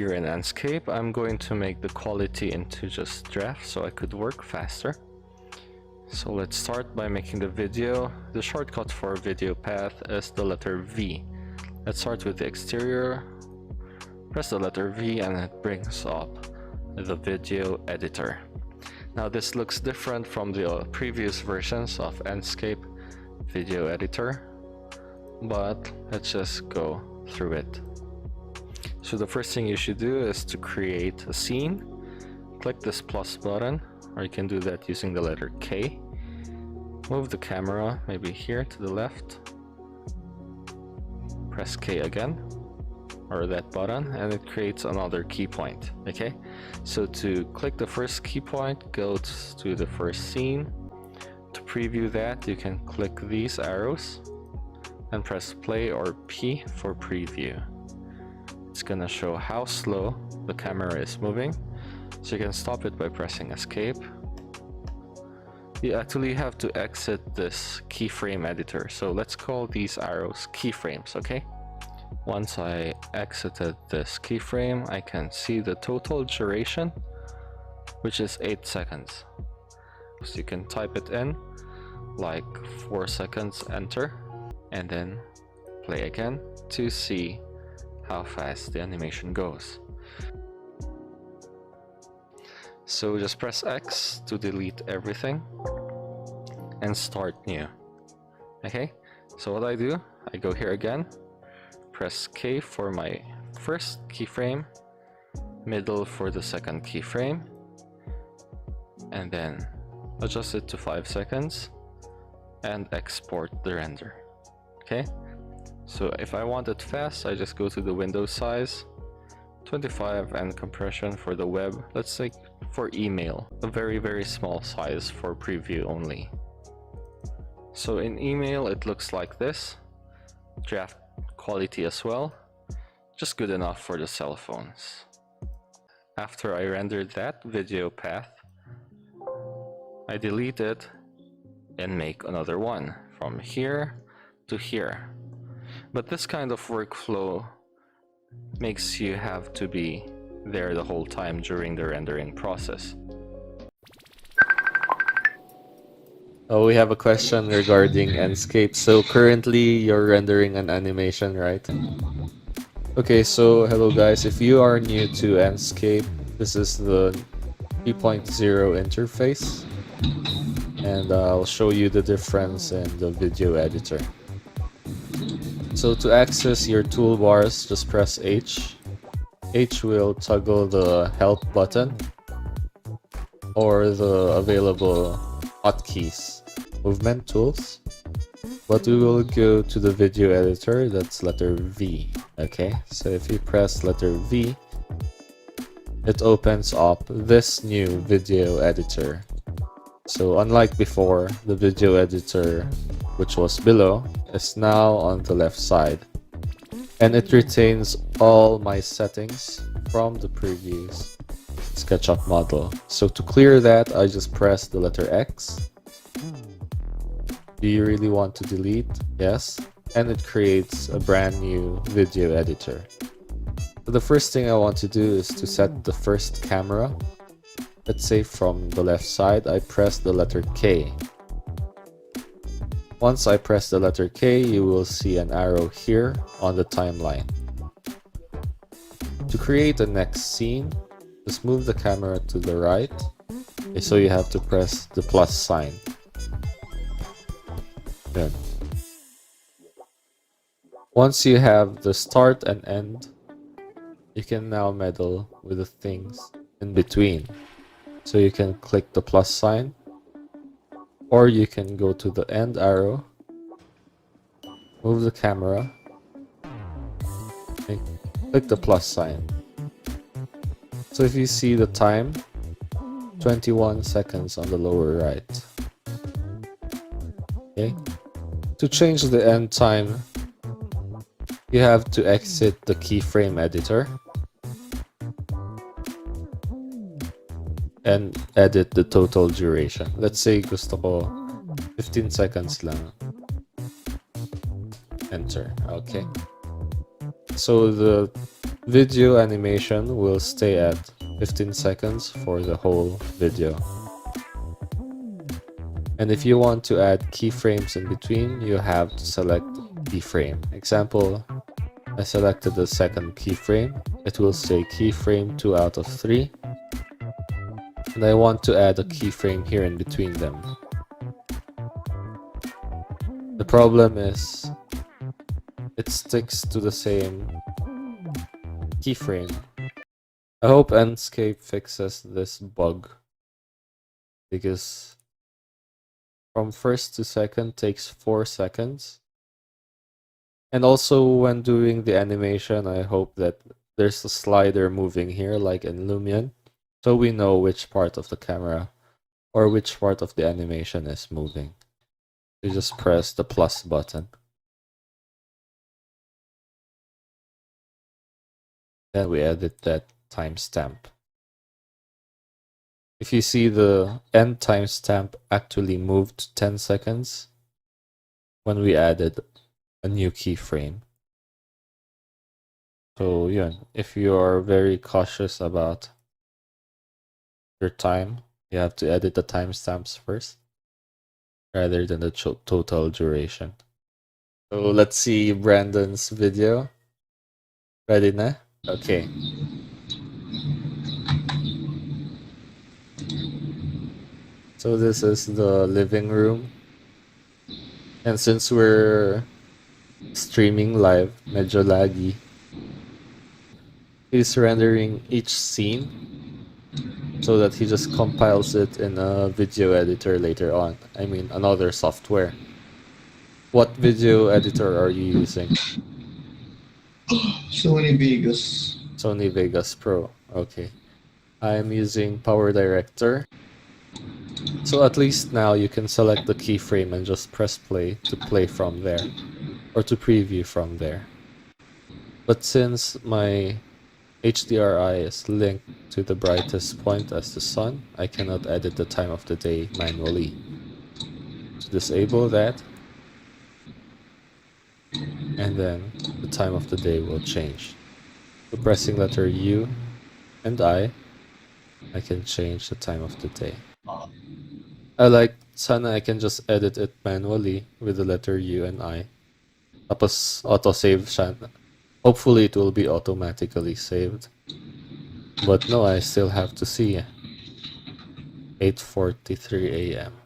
here in Enscape, I'm going to make the quality into just draft so I could work faster. So let's start by making the video. The shortcut for video path is the letter V. Let's start with the exterior, press the letter V, and it brings up the video editor. Now this looks different from the previous versions of Enscape video editor, but let's just go through it. So the first thing you should do is to create a scene. Click this plus button, or you can do that using the letter K. Move the camera maybe here to the left. Press K again, or that button, and it creates another key point. Okay, so to click the first key point, go to the first scene. To preview that, you can click these arrows and press play or P for preview. It's gonna show how slow the camera is moving, so you can stop it by pressing escape. You actually have to exit this keyframe editor, so let's call these arrows keyframes. Okay, once I exited this keyframe, I can see the total duration, which is 8 seconds. So you can type it in like 4 seconds, enter, and then play again to see how fast the animation goes. So just press X to delete everything and start new. Okay, so what I do, I go here again, press K for my first keyframe, middle for the second keyframe, and then adjust it to 5 seconds and export the render. Okay, so if I want it fast, I just go to the window size, 25, and compression for the web. Let's say for email, a very small size for preview only. So in email it looks like this, draft quality as well, just good enough for the cell phones. After I rendered that video path, I delete it and make another one from here to here. But this kind of workflow makes you have to be there the whole time during the rendering process. Oh, we have a question regarding Enscape. So currently you're rendering an animation, right? Okay, so hello guys, if you are new to Enscape, this is the 3.0 interface, and I'll show you the difference in the video editor. So to access your toolbars, just press H. H will toggle the help button or the available hotkeys, movement tools. But we will go to the video editor, that's letter V. Okay, so if you press letter V, it opens up this new video editor. So unlike before, the video editor, which was below, is now on the left side, and it retains all my settings from the previous SketchUp model. So to clear that, I just press the letter X. Do you really want to delete? Yes. And it creates a brand new video editor. So the first thing I want to do is to set the first camera. Let's say from the left side, I press the letter K. Once I press the letter K, you will see an arrow here on the timeline. To create the next scene, just move the camera to the right. Okay, so you have to press the plus sign. Good. Once you have the start and end, you can now meddle with the things in between. So you can click the plus sign, or you can go to the end arrow, move the camera, and click the plus sign. So if you see the time, 21 seconds on the lower right. Okay. To change the end time, you have to exit the keyframe editor and edit the total duration. Let's say gusto ko 15 seconds lang. Enter. Okay. So the video animation will stay at 15 seconds for the whole video. And if you want to add keyframes in between, you have to select keyframe. Example, I selected the second keyframe. It will say keyframe 2 out of 3. And I want to add a keyframe here in between them. The problem is it sticks to the same keyframe. I hope Enscape fixes this bug, because from first to second takes 4 seconds. And also when doing the animation, I hope that there's a slider moving here like in Lumion, so we know which part of the camera or which part of the animation is moving. You just press the plus button. Then we edit that timestamp. If you see, the end timestamp actually moved 10 seconds when we added a new keyframe. So yeah, if you are very cautious about your time, you have to edit the timestamps first rather than the total duration. So let's see Brandon's video. Ready na? Okay. So this is the living room. And since we're streaming live, medyo laggy, he's rendering each scene so that he just compiles it in a video editor later on. I mean, another software. What video editor are you using? Sony Vegas. Sony Vegas Pro. Okay. I'm using Power Director. So at least now you can select the keyframe and just press play to play from there, or to preview from there. But since my HDRI is linked to the brightest point as the sun, I cannot edit the time of the day manually. To disable that, and then the time of the day will change. So pressing letter U and I can change the time of the day. I like, sana I can just edit it manually with the letter U and I. Tapos auto-save siya. Hopefully it will be automatically saved. But no, I still have to see. 8:43 a.m.